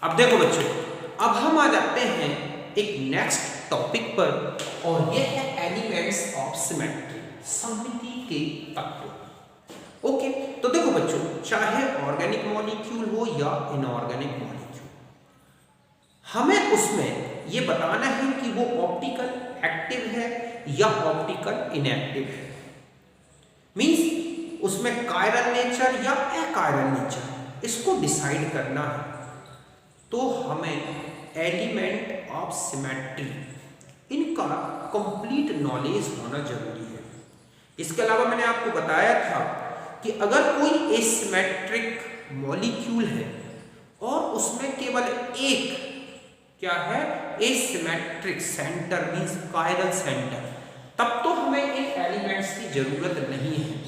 अब देखो बच्चों, अब हम आ जाते हैं एक नेक्स्ट टॉपिक पर और ये है एलिमेंट्स ऑफ सिमेट्री, सममिति के तत्व। ओके, तो देखो बच्चों, चाहे ऑर्गेनिक मॉलिक्यूल हो या इनऑर्गेनिक मॉलिक्यूल, हमें उसमें ये बताना है कि वो ऑप्टिकल एक्टिव है या ऑप्टिकल इनएक्टिव है। मींस उसमें कायरल नेचर या अकायरल नेचर, इसको डिसाइड करना है। तो हमें एलिमेंट ऑफ सिमेट्री, इनका कंप्लीट नॉलेज होना जरूरी है। इसके अलावा मैंने आपको बताया था कि अगर कोई एसिमेट्रिक मॉलिक्यूल है और उसमें केवल एक क्या है, asymmetric centre means chiral centre, तब तो हमें इन एलिमेंट्स की जरूरत नहीं है।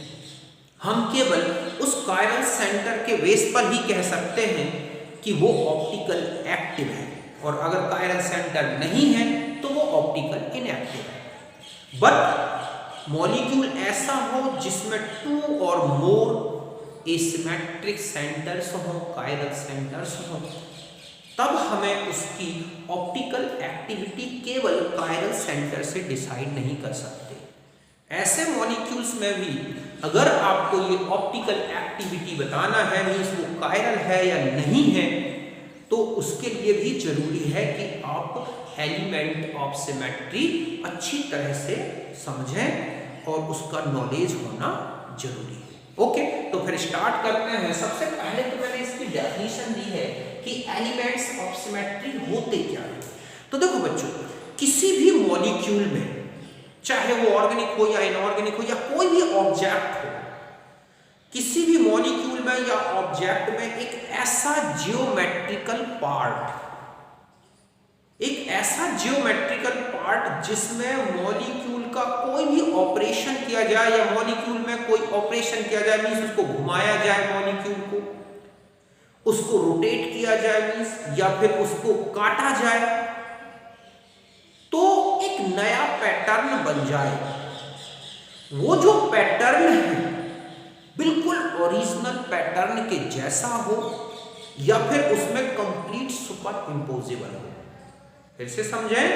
हम केवल उस कायरल सेंटर के बेस पर ही कह सकते हैं कि वो ऑप्टिकल एक्टिव है, और अगर कायरल सेंटर नहीं है तो वो ऑप्टिकल इनएक्टिव है। बट मॉलिक्यूल ऐसा हो जिसमें 2 और मोर एसिमेट्रिक सेंटर्स हो, कायरल सेंटर्स हो, तब हमें उसकी ऑप्टिकल एक्टिविटी केवल कायरल सेंटर से डिसाइड नहीं कर सकते। ऐसे मॉलिक्यूल्स में भी अगर आपको ये ऑप्टिकल एक्टिविटी बताना है, मींस वो कायरल है या नहीं है, तो उसके लिए भी जरूरी है कि आप एलिमेंट ऑफ सिमेट्री अच्छी तरह से समझें और उसका नॉलेज होना जरूरी है। ओके, तो फिर स्टार्ट करते हैं। सबसे पहले तो मैंने इसकी डेफिनेशन दी है कि एलिमेंट्स ऑफ सिमेट्री होते क्या है। तो देखो बच्चों, किसी भी मॉलिक्यूल में, चाहे वो ऑर्गेनिक हो या इनऑर्गेनिक हो या कोई भी ऑब्जेक्ट हो, किसी भी मॉलिक्यूल में या ऑब्जेक्ट में एक ऐसा जियोमेट्रिकल पार्ट, एक ऐसा जियोमेट्रिकल पार्ट जिसमें मॉलिक्यूल का कोई भी ऑपरेशन किया जाए या मॉलिक्यूल में कोई ऑपरेशन किया जाए, मींस उसको घुमाया जाए, मॉलिक्यूल को उसको रोटेट किया जाए, मींस या फिर उसको काटा जाए, तो एक नया पैटर्न बन जाए। वो जो पैटर्न है बिल्कुल ओरिजिनल पैटर्न के जैसा हो या फिर उसमें कंप्लीट सुपर इम्पोजिबल हो। फिर से समझें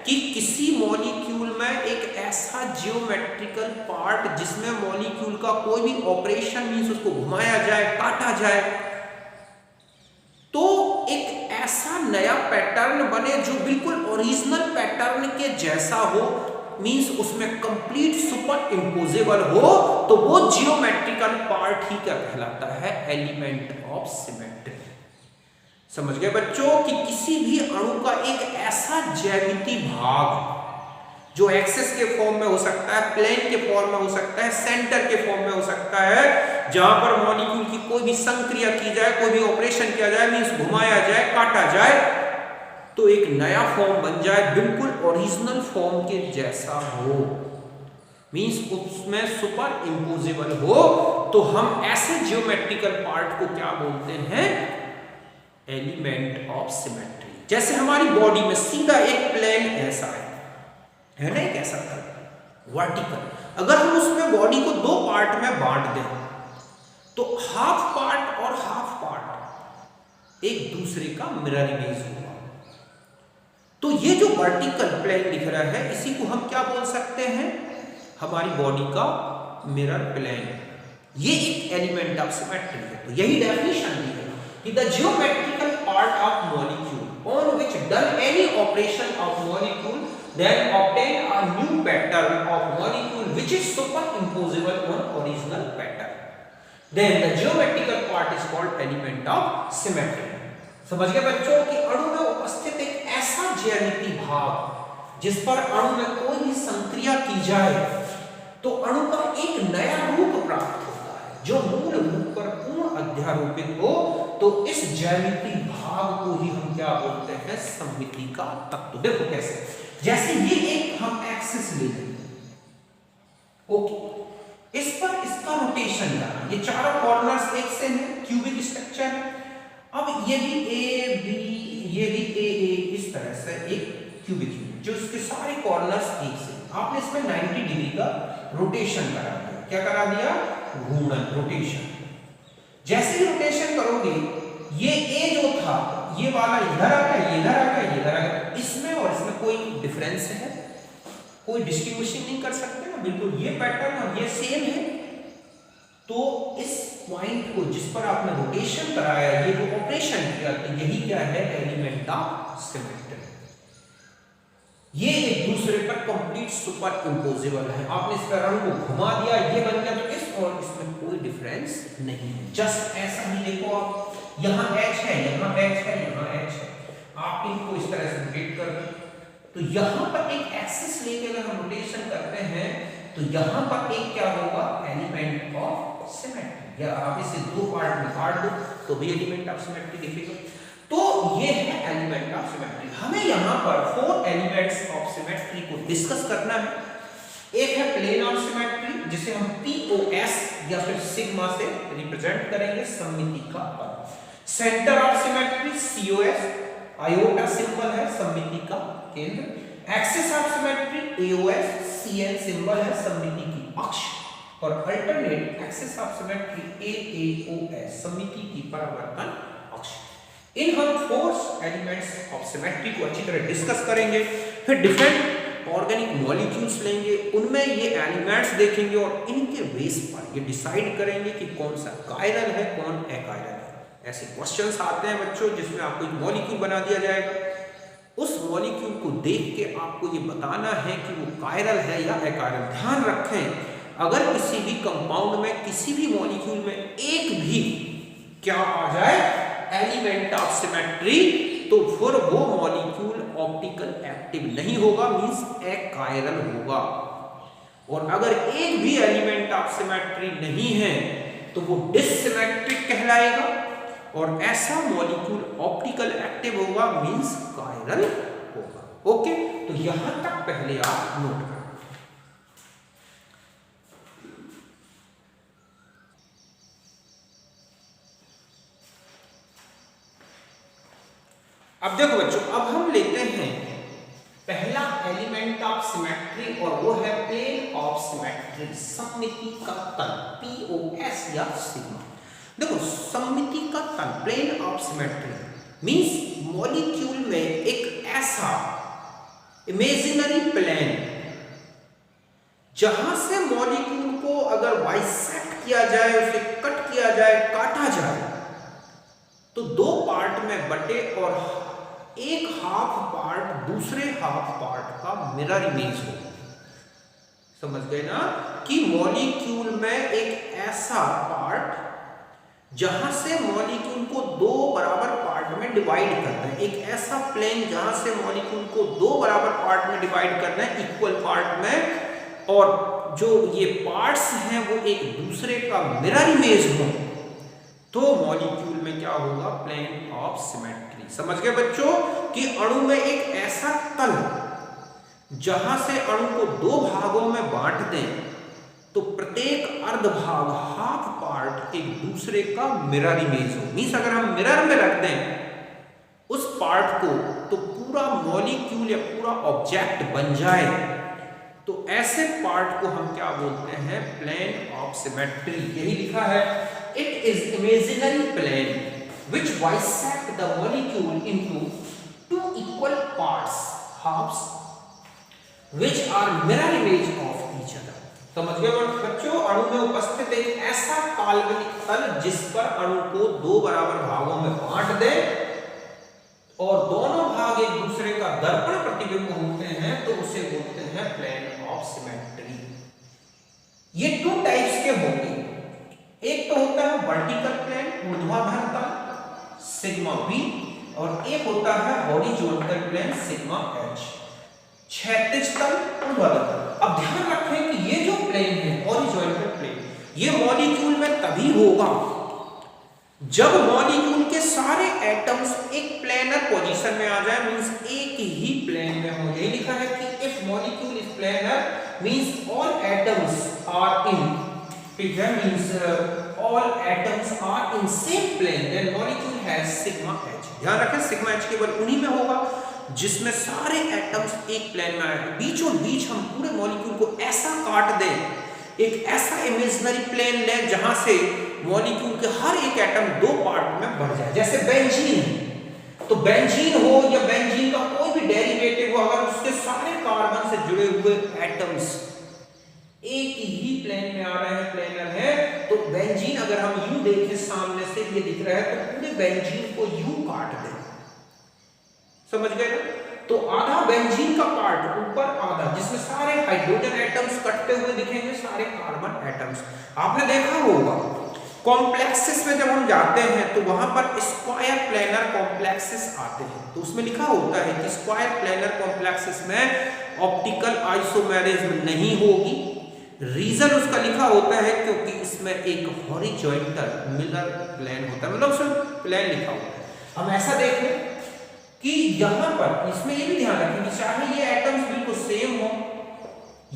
कि किसी मॉलिक्यूल में एक ऐसा जियोमेट्रिकल पार्ट जिसमें मॉलिक्यूल का कोई भी ऑपरेशन मींस उसको घुमाया जाए, काटा जाए, तो एक ऐसा नया पैटर्न बने जो बिल्कुल ओरिजिनल पैटर्न के जैसा हो, मींस उसमें कंप्लीट सुपर इम्पोजेबल हो, तो वो जियोमेट्रिकल पार्ट ही क्या कहलाता है, एलिमेंट ऑफ सिमेट्री। समझ गए बच्चों कि किसी भी अणु का एक ऐसा ज्यामितीय भाग जो एक्सिस के फॉर्म में हो सकता है, प्लेन के फॉर्म में हो सकता है, सेंटर के फॉर्म में हो सकता है, जहां पर मॉलिक्यूल की कोई भी संक्रिया की जाए, कोई भी ऑपरेशन किया जाए, मींस घुमाया जाए, काटा जाए, तो एक नया फॉर्म बन जाए बिल्कुल ओरिजिनल फॉर्म के जैसा हो, मींस उसमें सुपर इम्पोजिबल हो, तो हम ऐसे जियोमेट्रिकल पार्ट को क्या बोलते हैं, एलिमेंट ऑफ सिमेट्री। जैसे हमारी बॉडी में सीधा एक प्लेन ऐसा है ना, एक ऐसा वर्टिकल, अगर हम उसमें बॉडी को 2 पार्ट में बांट दें, तो हाफ पार्ट और हाफ पार्ट एक दूसरे का मिरर इमेज होगा। तो ये जो वर्टिकल प्लेन दिख रहा है, इसी को हम क्या बोल सकते हैं, हमारी बॉडी का मिरर प्लेन। ये एक एलिमेंट ऑफ सिमेट्री है। तो यही डेफिनेशन दी है कि the geometrical part of molecule on which done any operation of molecule then obtain a new pattern of molecule which is superimposable on original pattern, then the geometrical part is called element of symmetry। समझ गए बच्चों कि अणु में उपस्थित एक ऐसा ज्यामितीय भाग जिस पर अणु में कोई भी संक्रिया की जाए तो अणु का एक नया रूप प्राप्त होता है जो मूल रूप पर पूर्ण अध्यारोपित हो, तो इस ज्यामितीय भाग को ही हम क्या बोलते हैं, सममिति का तत्व। देखो कैसे, जैसे ये एक हम एक्सिस ले लें, ओके, इस पर इसका रोटेशन करना, ये चारों कॉर्नर्स एक से हैं, क्यूबिक स्ट्रक्चर है। अब ये भी ए बी, ये भी ए ए, इस तरह से एक क्यूबिक जो इसके सारे कॉर्नर्स एक से, आपने इसमें 90 डिग्री का रोटेशन करा दिया। क्या करा दिया, घूर्णन, रोटेशन। जैसे ही रोटेशन करोगे, ये ए जो था ये वाला इधर आ गया, ये इधर आ गया, ये इधर आ गया, इसमें और इसमें कोई डिफरेंस है, कोई डिस्ट्रीब्यूशन नहीं कर सकते ना, बिल्कुल ये पैटर्न और ये सेम है। तो इस पॉइंट को जिस पर आपने रोटेशन कराया, ये जो ऑपरेशन किया, तो यही क्या है, एलिमेंट ऑफ सिमेट्री। ये एक दूसरे पर कंप्लीट सुपर इम्पोजेबल है। आपने इस पैटर्न को घुमा दिया, ये बन गया, तो इस और इसमें कोई डिफरेंस नहीं है। जस्ट ऐसा ही देखो, आप यहाँ h है, यहाँ h है, यहाँ h है, आप इनको इस तरह से रोटेट कर दो, तो यहाँ पर एक एक्सिस लेके अगर हम रोटेशन करते हैं, तो यहाँ पर एक क्या होगा, एलिमेंट ऑफ सिमेट्री। या आप इसे दो पार्ट में काट दो तो भी एलिमेंट ऑफ सिमेट्री दिखेगा। तो ये है एलिमेंट ऑफ सिमेट्री। हमें यहाँ पर 4 एलिमेंट्स ऑफ सिमेट्री को डिस्कस करना है। एक है प्लेन ऑफ सिमेट्री, जिसे हम POS या फिर सिग्मा से रिप्रेजेंट करेंगे, सममिति का पद। Centre of symmetry COS, iota symbol है सममिति का केंद्र। Axis of symmetry AOS, CN symbol है सममिति की अक्ष। और alternate axis of symmetry AAOS, सममिति की परावर्तन अक्ष। इन हम 4 एलिमेंट्स ऑफ सिमेट्री को अच्छी तरह डिस्कस करेंगे, फिर डिफरेंट ऑर्गेनिक मॉलिक्यूल्स लेंगे, उनमें ये एलिमेंट्स देखेंगे और इनके बेस पर ये डिसाइड करेंगे कि कौन सा कायरल है, कौन अकायरल है। ऐसे क्वेश्चंस आते हैं बच्चों, जिसमें आपको एक मॉलिक्यूल बना दिया जाएगा, उस मॉलिक्यूल को देख के आपको ये बताना है कि वो कायरल है या अकायरल। ध्यान रखें, अगर किसी भी कंपाउंड में, किसी भी मॉलिक्यूल में एक भी क्या आ जाए, एलिमेंट ऑफ सिमेट्री, तो फिर वो मॉलिक्यूल ऑप्टिकल एक्टिव नहीं होगा, मींस अकायरल होगा। और अगर एक भी एलिमेंट ऑफ सिमेट्री नहीं है तो वो डिससिमेट्रिक कहलाएगा, और ऐसा मॉलिक्यूल ऑप्टिकल एक्टिव होगा, मींस कायरल होगा। ओके, तो यहां तक पहले आप नोट करें। अब देखो बच्चों, अब हम लेते हैं पहला एलिमेंट ऑफ सिमेट्री, और वो है प्लेन ऑफ सिमेट्री, सममिति का तल, POS या सिग्मा। देखो, सममिति का तल, plane of symmetry means molecule में एक ऐसा इमेजिनरी प्लेन जहां से मॉलिक्यूल को अगर बाइसेक्ट किया जाए, उसे कट किया जाए, काटा जाए, तो 2 पार्ट में बटे और एक हाफ पार्ट दूसरे हाफ पार्ट का मिरर इमेज हो। समझ गए ना, कि मॉलिक्यूल में एक ऐसा पार्ट जहां से मॉलिक्यूल को 2 बराबर पार्ट में डिवाइड करना है, एक ऐसा प्लेन जहां से मॉलिक्यूल को 2 बराबर पार्ट में डिवाइड करना है, इक्वल पार्ट में, और जो ये पार्ट्स हैं वो एक दूसरे का मिरर इमेज हो, तो मॉलिक्यूल में क्या होगा, प्लेन ऑफ सिमेट्री। समझ गए बच्चों, कि अणु में एक ऐसा तल जहां से अणु को 2 भागों में बांट दें, तो प्रत्येक अर्ध भाग, हाफ पार्ट, एक दूसरे का मिरर इमेज हो। मींस अगर हम मिरर में रख दें उस पार्ट को, तो पूरा मॉलिक्यूल या पूरा ऑब्जेक्ट बन जाए, तो ऐसे पार्ट को हम क्या बोलते हैं, प्लेन ऑफ सिमेट्री। यही लिखा है, it is imaginary plane which bisect the molecule into 2 equal parts, halves, which are mirror image of each other। समझ गए बच्चों, अणु में उपस्थित एक ऐसा काल्पनिक तल जिस पर अणु को 2 बराबर भागों में बांट दे और दोनों भाग एक दूसरे का दर्पण प्रतिबिंब होते हैं, तो उसे बोलते हैं प्लेन ऑफ सिमेट्री। ये 2 टाइप्स के होंगे, एक तो होता है वर्टिकल प्लेन, ऊर्ध्वाधर तल, सिग्मा V, और एक होता है हॉरिजॉन्टल प्लेन, सिग्मा H, क्षैतिज तल, ऊर्ध्वाधर तल। अब ध्यान रखें कि ये जो प्लेन है, हॉरिजॉन्टल प्लेन, ये मॉलिक्यूल में तभी होगा जब मॉलिक्यूल के सारे एटम्स एक प्लेनर पोजीशन में आ जाए, मींस एक ही प्लेन में हो। यही लिखा है कि if molecule is planar means all atoms are in, ठीक है, means all atoms are in same plane, then molecule has sigma H। ध्यान रखें, सिग्मा H केवल उन्हीं में होगा जिसमें सारे एटम्स एक प्लेन में आए। बीचों बीच हम पूरे मॉलिक्यूल को ऐसा काट दें, एक ऐसा इमेजिनरी प्लेन लें जहां से मॉलिक्यूल के हर एक एटम 2 पार्ट में बढ़ जाए। जैसे बेंजीन, तो बेंजीन हो या बेंजीन का कोई भी डेरिवेटिव हो, अगर उसके सारे कार्बन से जुड़े हुए एटम्स एक ही प्लेन में आ रहे हैं, प्लेनर है, तो बेंजीन अगर हम यूं देखें सामने से ये दिख रहा है तो पूरे बेंजीन को यूं काट दें, समझ गए ना? तो आधा बेंजीन का पार्ट ऊपर, आधा जिसमें सारे हाइड्रोजन एटम्स कटते हुए दिखेंगे, सारे कार्बन एटम्स। आपने देखा होगा कॉम्प्लेक्सेस में जब हम जाते हैं तो वहां पर स्क्वायर प्लेनर कॉम्प्लेक्सेस आते हैं, तो उसमें लिखा होता है कि स्क्वायर प्लेनर कॉम्प्लेक्सेस में ऑप्टिकल आइसोमेरिज्म नहीं होगी। रीजन उसका लिखा होता है क्योंकि इसमें एक हॉरिजॉन्टल मिरर प्लेन होता है, मतलब उसमें प्लेन लिखा होता है। हम ऐसा देखें कि यहां पर इसमें ये भी ध्यान रखें कि चाहे ये एटम्स बिल्कुल सेम हो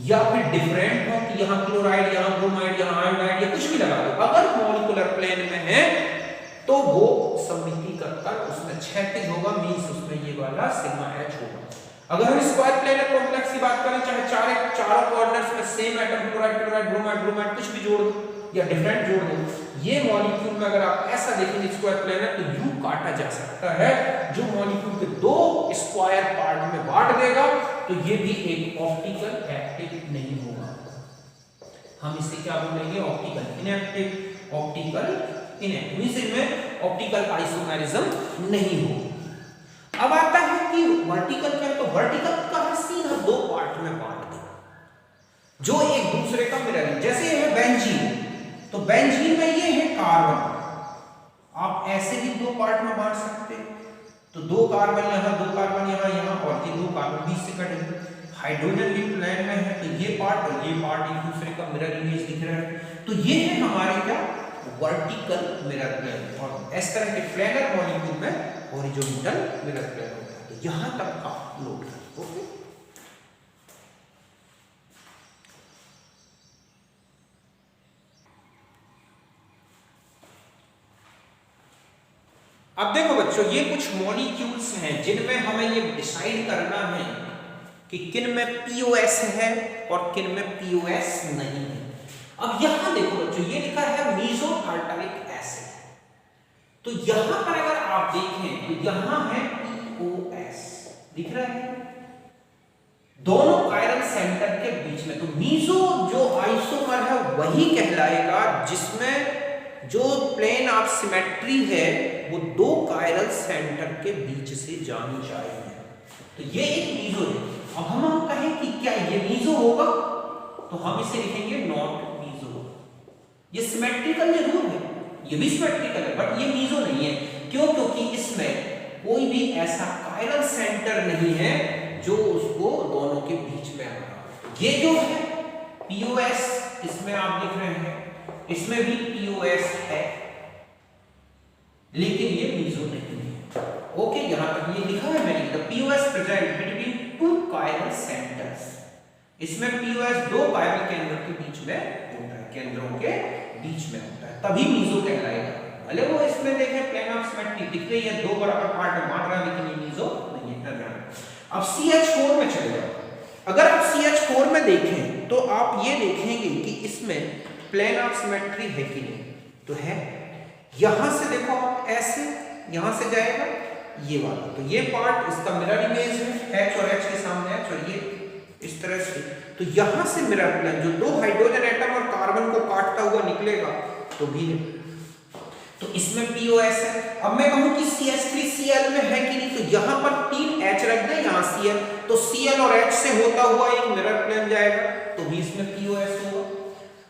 या फिर डिफरेंट हो, कि यहाँ क्लोराइड, यहाँ ब्रोमाइड, यहाँ आयोडाइड, या कुछ भी लगा दो, अगर मॉलिक्यूलर प्लेन में है तो वो सममिति का तल उसमें क्षैतिज होगा, मींस उसमें ये वाला सिग्मा एच होगा। अगर हम स्क्वायर प्लेनर कॉम्प्लेक्स की बात करें, चाहे चारों कॉर्नर्स में same atom chloride chloride bromide bromide कुछ भी जोड़ दो या डिफरेंट जोड़ दो, ये मॉलिक्यूल में अगर आप ऐसा देखेंगे स्क्वायर प्लेनर, तो यूं काटा जा सकता है, जो मॉलिक्यूल के दो स्क्वायर पार्ट में बांट देगा, तो ये भी एक ऑप्टिकल एक्टिव नहीं होगा। हम इसे क्या बोलेंगे? Optical inactive. Optical inactive means इनमें ऑप्टिकल आइसोमेरिज्म नहीं होगा। अब आता है कि वर्टिकल क्या है, तो वर्टिकल का है सीधा दो पार्ट में बांट दे, जो एक दूसरे का मिरर है। जैसे ये है बेंजीन, तो बेंजीन में ये है कार्बन, आप ऐसे भी दो पार्ट में बांट सकते हैं, तो दो कार्बन यहाँ, दो कार्बन यहाँ, यहाँ, और ये दो कार्बन बीच से कटेंगे। हाइड्रोजन भी प्लेन में है, तो ये पार्ट और ये पार्ट एक दूसरे का मिरर इमेज दिख रहा है, तो ये है हमारे क्या? Vertical mirror plane. और इस तरह के प्लेनर मॉलिक्यूल में हॉरिजॉन्टल मिरर प्लेन होता है। तो यहां तक आप नोट करें, ओके। अब देखो बच्चों, ये कुछ मॉलिक्यूल्स हैं जिनमें हमें ये डिसाइड करना है कि किन में पीओएस है और किन में पीओएस नहीं है। अब यहां देखो बच्चों, ये लिखा है मीसो टार्टारिक एसिड, तो यहां पर अगर आप देखें तो यहां है पीओएस दिख रहा है दोनों कायरल सेंटर के बीच में। तो मीसो जो आइसोमर है वही कहलाएगा जिसमें जो प्लेन ऑफ सिमेट्री है वो दो कायरल सेंटर के बीच से जानी चाहिए, तो ये एक मीसो है। अब हम कहें कि क्या ये मीसो होगा, तो हम इसे लिखेंगे नॉट मीसो। ये सिमेट्रिकल जरूर है, ये भी सिमेट्रिकल है, बट ये मीसो नहीं है। क्यों? क्योंकि इसमें कोई भी ऐसा कायरल सेंटर नहीं है जो उसको दोनों के बीच में आ रहा। ये जो है पीओएस, इसमें आप देख रहे हैं इसमें भी पीओएस है, लेकिन ये मीसो नहीं है। ओके, यहां तक ये लिखा है मैंने, the POS present between two chiral centres. इसमें पीओएस दो कायरल केंद्र के बीच में होता है, केंद्रों के बीच में होता है, तभी मीसो कहलाएगा। भले वो इसमें देखें प्लेन ऑफ सिमेट्री दिख रही है, दो बराबर पार्ट में बांट रहा है, लेकिन ये मीसो नहीं है। अब CH4 में चले जाओ। अगर आप CH4 में देखें तो आप ये देखेंगे कि इसमें प्लेन ऑफ सिमेट्री है कि नहीं, तो है। यहां से देखो आप ऐसे, यहां से जाएगा ये वाला, तो ये पार्ट इसका मिरर इमेज है, H और H के सामने H, और ये इस तरह से, तो यहां से मिरर प्लेन जो दो हाइड्रोजन एटम और कार्बन को काटता हुआ निकलेगा तो भी है, तो इसमें पीओएस है। अब मैं कहूं कि CH3Cl में है कि नहीं, तो यहां पर 3 H रख दें, यहां Cl, तो Cl और H से होता हुआ एक मिरर प्लेन जाएगा, तो भी इसमें पीओएस होगा।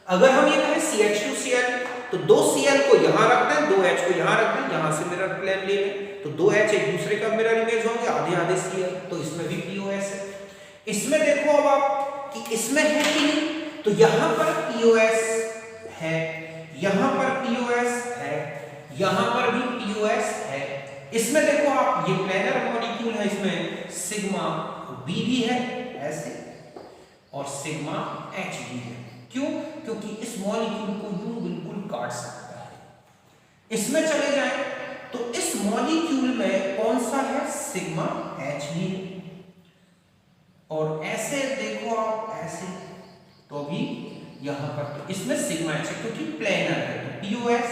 अगर हम ये कहें CH2Cl, तो दो Cl को यहां रख दें, दो H को यहां रख दें, यहां से मिरर प्लेन ले लें, तो दो H एक दूसरे का मिरर इमेज होंगे, आधे आधे Cl, तो इसमें भी पीओएस है। इसमें देखो अब आप कि इसमें है कि नहीं, तो यहां पर पीओएस है, यहां पर पीओएस है, यहां पर भी पीओएस है। इसमें देखो आप, ये प्लेनर मॉलिक्यूल है, इसमें सिग्मा बी भी है ऐसे, और सिग्मा एच भी है। क्यों? क्योंकि इस मॉलिक्यूल को यूं बिल्कुल काट सकता है। इसमें चले जाएं तो इस मॉलिक्यूल में कौन सा है? सिग्मा एच भी है, और ऐसे देखो आप ऐसे, तो भी यहां पर तो इसमें सिग्मा एच है क्योंकि प्लेनर है, तो पीओएस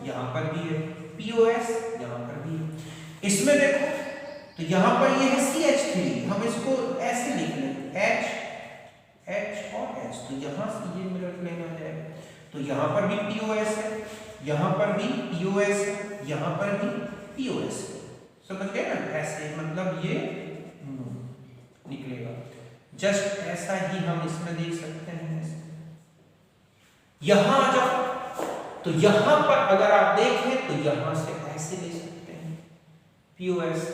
यहां पर भी है, पीओएस यहां पर भी है। इसमें देखो तो यहां पर ये है CH3, हम इसको ऐसे लिख लेंगे H और H, तो यहां से ये मिरर प्लेन आ जाएगा। तो यहां पर भी POS है, यहां पर भी POS है, यहां पर भी POS है, समझ गए ना? ऐसे मतलब ये निकलेगा। जस्ट ऐसा ही हम इसमें देख सकते हैं। यहां आ जाओ, तो यहां पर अगर आप देखें तो यहां से ऐसे ले सकते हैं POS,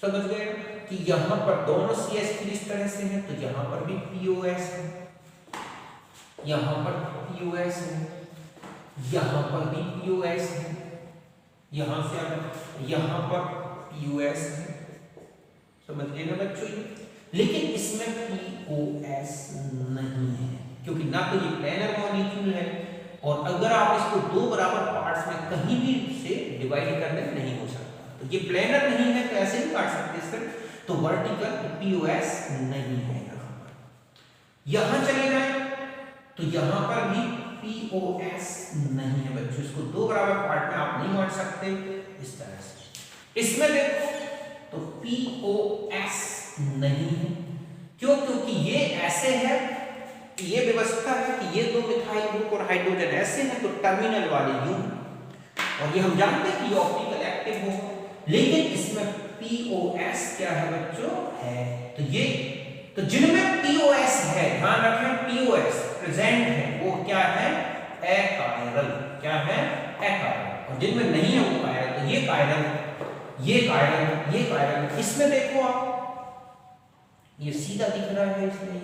समझ गए कि यहां पर दोनों CH3 इस तरह से है, तो यहां पर भी POS है, यहां पर POS है, यहां पर भी POS है, यहां से अगर यहां पर POS है, समझ गए ना बच्चों? लेकिन इसमें POS नहीं है, क्योंकि ना तो ये प्लेनर मॉलिक्यूल है, और अगर आप इसको दो बराबर पार्ट्स में कहीं भी से डिवाइड करने नहीं हो सकता। तो ये प्लेनर नहीं है तो ऐसे ही काट सकते सिर्फ, तो वर्टिकल POS नहीं है। यहां चले जाए तो यहां पर भी POS नहीं है बच्चों, इसको दो बराबर पार्ट में आप नहीं बांट सकते इस तरह से। इसमें देखो तो POS नहीं है, क्यों? क्योंकि ये ऐसे है, ये व्यवस्था है कि ये दो मिथाइल ग्रुप और हाइड्रोजन ऐसे हैं, तो टर्मिनल वाले यूं, और ये हम जानते हैं कि ये ऑप्टिकल एक्टिव हो, लेकिन इसमें POS क्या है बच्चों? है। तो ये तो जिनमें POS है, ध्यान रखें POS प्रेजेंट है, वो क्या है? अकायरल। क्या है? अकायरल। और जिनमें नहीं है वो कायरल, तो ये कायरल, ये कायरल, ये कायरल। इसमें देखो आप, ये सीधा दिख रहा है इसमें,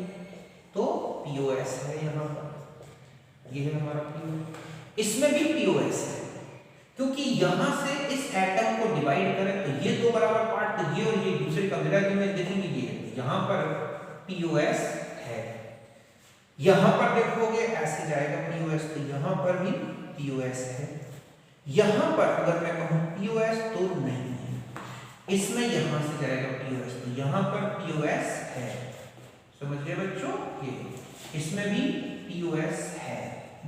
तो POS है यहां पर, ये है हमारा POS। इसमें भी POS है, क्योंकि यहां से इस एटम को डिवाइड करें तो ये दो बराबर पार्ट, तो ये और ये दूसरे का मिरर इमेज देखेंगे, ये यहां पर POS है। यहां पर देखोगे ऐसे जाएगा POS, तो यहां पर भी POS है। यहां पर अगर मैं कहूं POS तो नहीं है, इसमें यहां से जाएगा POS, तो यहां पर POS है, समझ गए बच्चों? ये इसमें भी POS है,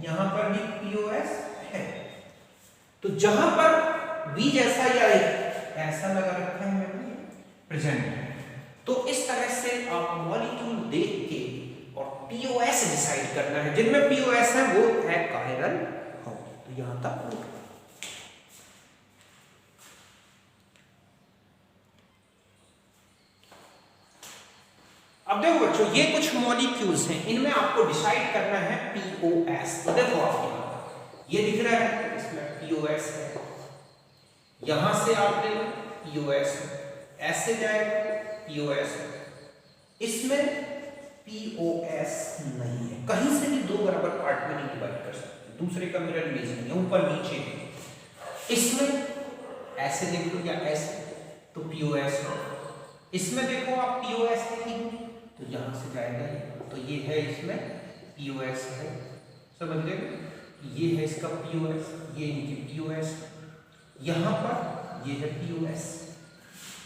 यहां पर भी POS है। तो जहां पर V जैसा या ऐसा लगा रखा है मैंने प्रेजेंट है, तो इस तरह से आप मॉलिक्यूल देख के और POS डिसाइड करना है, जिनमें POS है वो अकायरल हो। तो यहां तक अब देखो बच्चों, ये कुछ मॉलिक्यूल्स हैं, इनमें आपको डिसाइड करना है POS। तो देखो आपके ये दिख रहा है, इसमें POS है, यहां से आप ले लो POS, ऐसे जाएगा POS, इसमें POS नहीं है, कहीं से भी दो बराबर पार्ट में नहीं डिवाइड कर सकते, दूसरे का मिरर इमेज नहीं है, ऊपर नीचे है। इसमें ऐसे देख लो या ऐसे, तो POS है। इसमें देखो आप POS है, तो यहां से जाएगा, तो ये है, इसमें POS है, समझ गए? ये है इसका POS, ये इनकी POS, यहां पर ये है POS।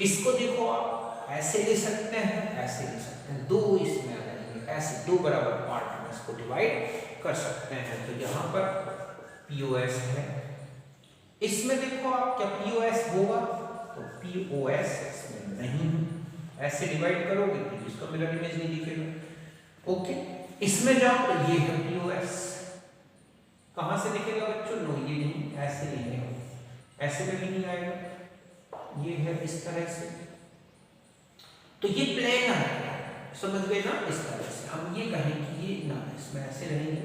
इसको देखो आप ऐसे ले सकते हैं, ऐसे ले सकते हैं, दो इसमें आ जाएंगे, ऐसे दो बराबर पार्ट में इसको डिवाइड कर सकते हैं। तो यहां पर POS है, इसमें देखो आप क्या POS होगा? तो POS इसमें नहीं है, ऐसे डिवाइड करोगे तो इसका मिरर इमेज नहीं दिखेगा। ओके, इसमें जाओ तो ये है POS, कहां से दिखेगा बच्चों? नो, ये नहीं, ऐसे नहीं है, ऐसे में भी नहीं आएगा, ये है इस तरह से, तो ये प्लेन है, समझ गए ना? इस तरह से हम ये कहें कि ये ना इसमें ऐसे रहेंगे,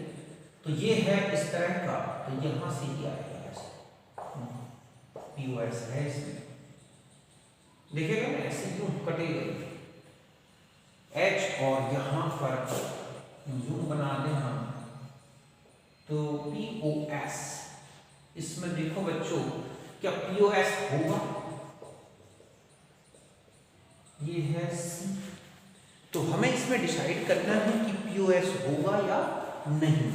तो ये है इस तरह का, तो यहां से ही आएगा ऐसे POS है इसमें, देखिएगा ना ऐसे यूं कटेगा H, और यहां पर यूं बना दें हम, तो POS। इसमें देखो बच्चों क्या POS होगा? ये है C, तो हमें इसमें डिसाइड करना है कि POS होगा या नहीं।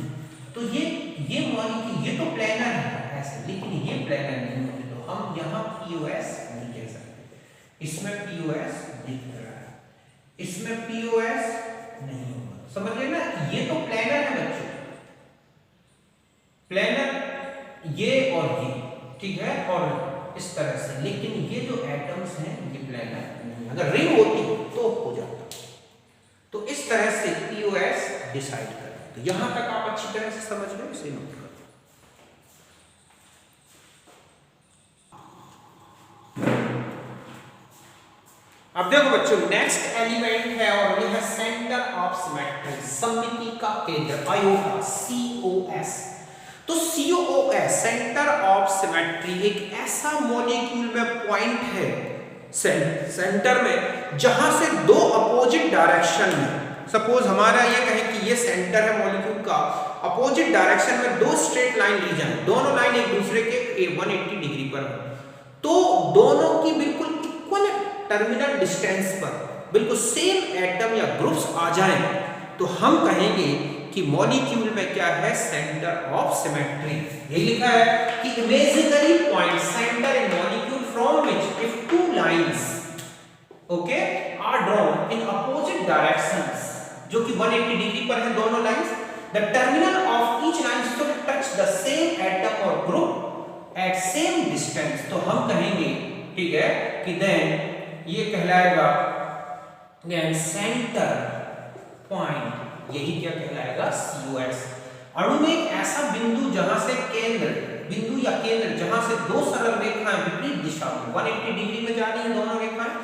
तो ये मॉलिक्यूल, ये तो प्लेनर है ऐसे, लेकिन ये प्लेनर नहीं है, तो हम यहाँ POS नहीं कह सकते। इसमें POS दिख रहा है, इसमें POS नहीं होगा, समझ गए ना? ये तो प्लेनर है बच्चों, प्लेनर ये और ये, ठीक है, और इस तरह से, लेकिन ये जो एटम्स हैं ये प्लेनर नहीं, अगर रिंग होती तो हो जाता। तो इस तरह से पीओएस डिसाइड करें। तो यहां तक आप अच्छी तरह से समझ गए, इसे नोट करें। अब देखो बच्चों, नेक्स्ट एलिमेंट है और ये है सेंटर ऑफ सिमेट्री, सममिति का केंद्र, आयोटा, COS। तो COS सेंटर ऑफ सिमेट्री एक ऐसा मॉलिक्यूल में पॉइंट है सेंटर में जहां से दो अपोजिट डायरेक्शन में, सपोज हमारा ये कहें कि ये सेंटर है मॉलिक्यूल का, अपोजिट डायरेक्शन में दो स्ट्रेट लाइन ली जाए, दोनों लाइन एक दूसरे के 180 डिग्री पर हो, तो दोनों की बिल्कुल इक्वल टर्मिनल डिस्टेंस पर बिल्कुल सेम एटम या ग्रुप्स आ जाएं, तो हम कहेंगे कि मॉलिक्यूल में क्या है, सेंटर ऑफ सिमेट्री। ये लिखा है कि imaginary point centre in molecule from which if two lines okay are drawn in opposite directions, जो कि 180 डिग्री पर है दोनों lines, the terminal of each line should touch the same atom और ग्रुप एट सेम डिस्टेंस। तो हम कहेंगे, ठीक है, कि देन ये कहलाएगा देन सेंटर पॉइंट, यही क्या कहलाएगा, COS। अणु में एक ऐसा बिंदु जहां से केंद्र, बिंदु या केंद्र जहां से दो सरल रेखाएं विपरीत दिशा में 180 डिग्री में जा रही हैं, दोनों रेखाएं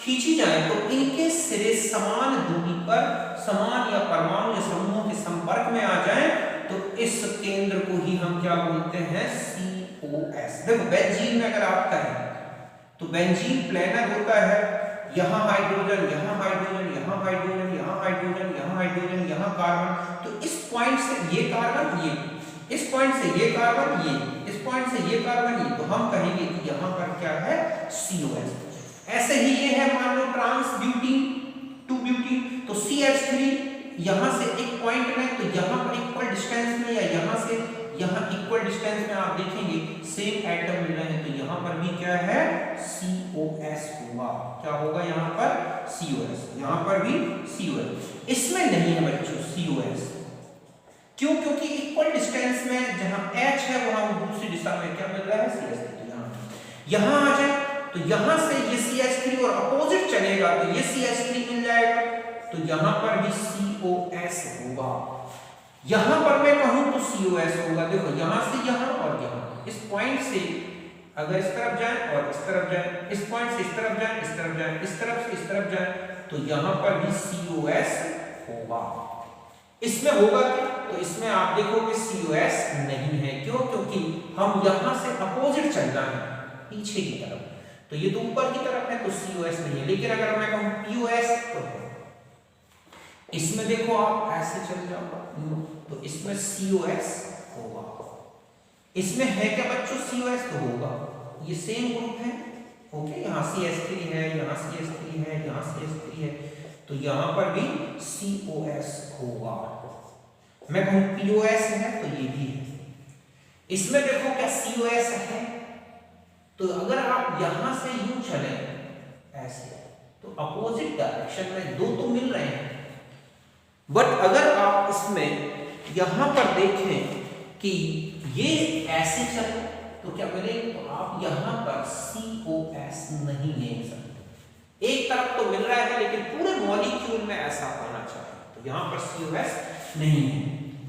खींची जाए तो इनके सिरे समान दूरी पर समान या परमाणु या समूहों के संपर्क में आ जाएं, तो इस केंद्र को ही हम क्या बोलते हैं, COS। देखो बेंजीन में अगर आप कहें तो बेंजीन प्लेनर होता है, यहाँ हाइड्रोजन, यहाँ हाइड्रोजन, यहाँ हाइड्रोजन, यहाँ हाइड्रोजन, यहाँ हाइड्रोजन, यहाँ कार्बन, तो इस पॉइंट से ये कार्बन, ये इस पॉइंट से ये कार्बन, ये इस पॉइंट से ये कार्बन, ये, तो हम कहेंगे कि यहाँ पर क्या है, COS। ऐसे ही ये है मान लो ट्रांस ब्यूटीन, 2 ब्यूटीन, तो CH3 यहाँ से एक पॉइंट में, तो यहाँ पर इक्वल डिस्टेंस में या यहाँ से यहाँ इक्वल डिस्टेंस में आप देखेंगे सेम एटम मिल रहे हैं, तो यहाँ पर भी क्या है, COS होगा। क्या होगा यहाँ पर, COS, यहाँ पर भी COS। इसमें नहीं है बच्चों COS, क्यों, क्योंकि इक्वल डिस्टेंस में जहाँ H है वहां दूसरी दिशा में क्या मिल रहा है, CH3। तो यहाँ आ जाए तो यहाँ से ये CH3 और अपोजिट चलेगा तो ये CH3 मिल जाएगा, तो यहाँ पर भी COS होगा। यहां पर मैं कहूं तो COS होगा। देखो यहां से यहां और यहां, इस पॉइंट से अगर इस तरफ जाए और इस तरफ जाए, इस पॉइंट से इस तरफ जाए, इस तरफ जाए, इस तरफ से इस तरफ जाए, तो यहां पर भी COS होगा। इसमें होगा क्या, तो इसमें आप देखोगे COS नहीं है। क्यों, क्योंकि हम यहां से अपोजिट चलना है पीछे की तरफ, तो ये तो ऊपर की तरफ है, तो COS नहीं है। लेकिन अगर मैं कहूं POS तो है। इसमें देखो आप ऐसे चल जाओ तो इसमें COS होगा। इसमें है क्या बच्चों, COS तो होगा, ये सेम ग्रुप है, ओके, यहाँ CH3 है, यहाँ CH3 है, यहाँ CH3 है, तो यहाँ पर भी COS होगा। मैं कहूँ POS है तो ये भी है। इसमें देखो क्या COS है, तो अगर आप यहां से यूं चले ऐसे, तो अपोजिट डायरेक्शन में दो तो मिल रहे हैं, बट अगर आप इसमें यहां पर देखें कि ये ऐसे चले तो क्या मिलेगा, तो आप यहां पर COS नहीं ले सकते। एक तरफ तो मिल रहा है लेकिन पूरे मॉलिक्यूल में ऐसा होना चाहिए, तो यहां पर COS नहीं है।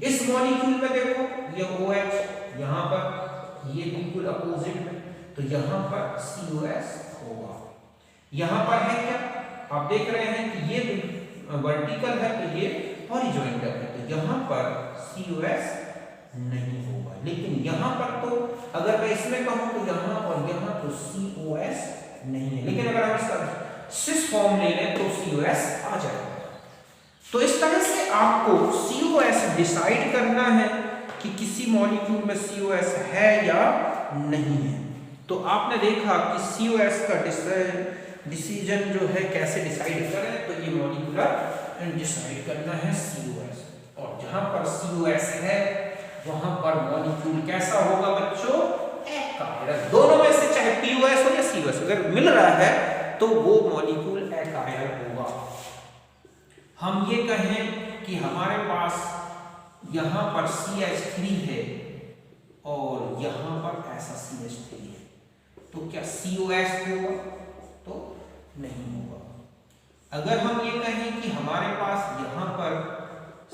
इस मॉलिक्यूल में देखो ये OH, यहां पर ये बिल्कुल अपोजिट में, तो यहां पर COS होगा। यहां पर है क्या, आप देख रहे हैं कि ये वर्टिकल है तो ये हॉरिजॉन्टल है, तो यहां पर COS नहीं होगा। लेकिन यहां पर तो अगर मैं इसमें कहूं तो यहां और यहां तो COS नहीं है, लेकिन अगर हम इसका सिस फॉर्म ले लें तो COS आ जाएगा। तो इस तरह से आपको COS डिसाइड करना है कि किसी मॉलिक्यूल में COS है या नहीं है। तो आपने देखा कि COS का डिसीजन जो है कैसे डिसाइड करें, तो ये मॉलिक्यूलर डिसाइड करना है COS, और जहां पर COS है वहां पर मॉलिक्यूल कैसा होगा बच्चों, एकायरल। दोनों में से चाहे POS हो या COS अगर मिल रहा है तो वो मॉलिक्यूल एकायरल होगा। हम ये कहें कि हमारे पास यहां पर CH3 है और यहां पर ऐसा CH3 है, तो तो क्या COS होगा? तो नहीं होगा। अगर हम ये कहें कि हमारे पास यहाँ पर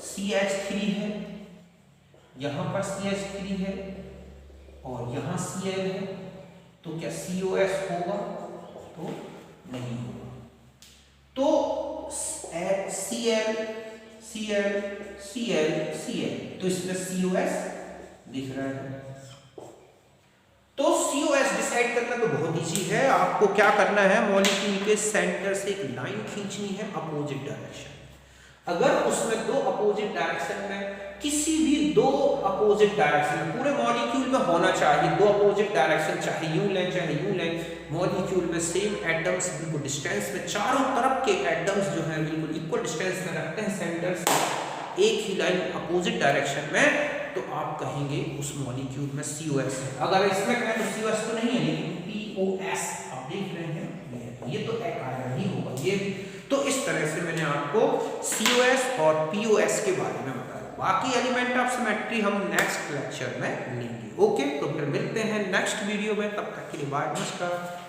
CH3 है, यहाँ पर CH3 है और यहाँ Cl है, तो क्या COS होगा? तो नहीं होगा। तो Cl Cl Cl Cl, तो इसमें COS दिख रहा है। तो COS डिसाइड करना तो बहुत ईजी है। आपको क्या करना है, मॉलिक्यूल के सेंटर से एक लाइन खींचनी है अपोजिट डायरेक्शन। अगर उसमें दो अपोजिट डायरेक्शन में किसी भी दो अपोजिट डायरेक्शन में पूरे मॉलिक्यूल में होना चाहिए, दो अपोजिट डायरेक्शन, चाहे यूं लें चाहे यूं लें, मॉलिक्यूल में सेम एटम्स बिल्कुल डिस्टेंस में, चारों तरफ के एटम्स जो है बिल्कुल इक्वल डिस्टेंस में रखते हैं सेंटर से, एक ही लाइन अपोजिट डायरेक्शन में, तो आप कहेंगे उस मॉलिक्यूल में COS है। अगर इसमें कहें तो COS तो नहीं है, लेकिन POS आप देख रहे हैं, ये तो एक आयरन ही होगा ये। तो इस तरह से मैंने आपको COS और POS के बारे में बताया। बाकी एलिमेंट ऑफ सिमेट्री हम नेक्स्ट लेक्चर में लेंगे। ओके, तो फिर मिलते हैं नेक्स्ट वीडियो में, तब तक के लिए बाय, नमस्कार।